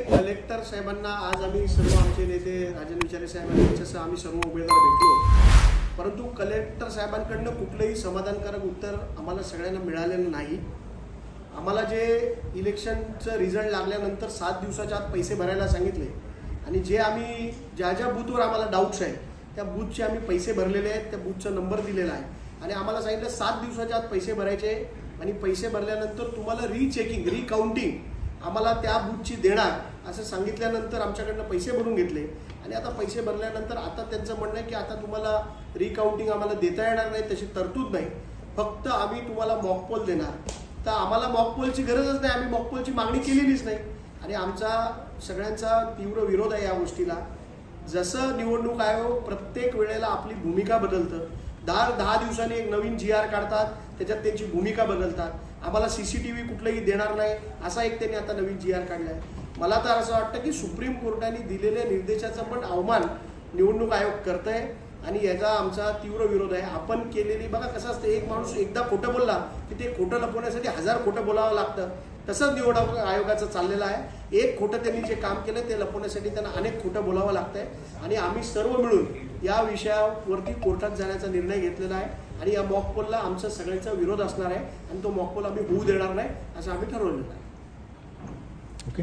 Collector साहेबांना आज आम्ही सर्व आमचे नेते राजन विचारे साहेब यांच्यासह आम्ही सर्व उमेदवार भेटलो, परंतु कलेक्टर साहेबांकडनं कुठलंही समाधानकारक उत्तर आम्हाला सगळ्यांना मिळालेलं नाही. आम्हाला जे इलेक्शनचं रिझल्ट लागल्यानंतर 7 दिवसाच्या आत पैसे भरायला सांगितले आणि जे आम्ही ज्या ज्या बूथवर आम्हाला डाऊट्स आहेत त्या बूथचे आम्ही पैसे भरलेले आहेत, त्या बूथचा नंबर दिलेला आहे आणि आम्हाला सांगितलं 7 दिवसाच्या आत पैसे भरायचे आणि पैसे भरल्यानंतर तुम्हाला रिचेकिंग रिकाउंटिंग आम्हाला त्या बूथची देणार असं सांगितल्यानंतर आमच्याकडनं पैसे भरून घेतले आणि आता पैसे भरल्यानंतर आता त्यांचं म्हणणं आहे की आता तुम्हाला रिकाउंटिंग आम्हाला देता येणार नाही, तशी तरतूद नाही, फक्त आम्ही तुम्हाला मॉकपोल देणार. तर आम्हाला मॉकपोलची गरजच नाही, आम्ही मॉकपोलची मागणी केलेलीच नाही आणि आमचा सगळ्यांचा तीव्र विरोध आहे या गोष्टीला. जसं निवडणूक आयोग प्रत्येक वेळेला आपली भूमिका बदलतं, 10 दिवसांनी एक नवीन GR काढतात, त्याच्यात त्यांची भूमिका बदलतात, आम्हाला CCTV कुठलंही देणार नाही असा एक त्यांनी आता नवीन GR काढला आहे. मला तर असं वाटतं की सुप्रीम कोर्टाने दिलेल्या निर्देशाचा पण अवमान निवडणूक आयोग करत आहे आणि याचा आमचा तीव्र विरोध आहे. आपण केलेली बघा कसं असतं, एक माणूस एकदा खोटं बोलला की ते खोटं लपवण्यासाठी 1000 खोटं बोलावं लागतं, तसंच निवडणूक आयोगाचं चाललेलं आहे. एक खोटं त्यांनी जे काम केलं ते लपवण्यासाठी त्यांना अनेक खोटं बोलावं लागतंय आणि आम्ही सर्व मिळून या विषयावरती कोर्टात जाण्याचा निर्णय घेतलेला आहे आणि या मॉकपोलला आमचा सगळ्यांचा विरोध असणार आहे आणि तो मॉकपोल आम्ही होऊ देणार नाही असं आम्ही ठरवलेलं आहे. ओके.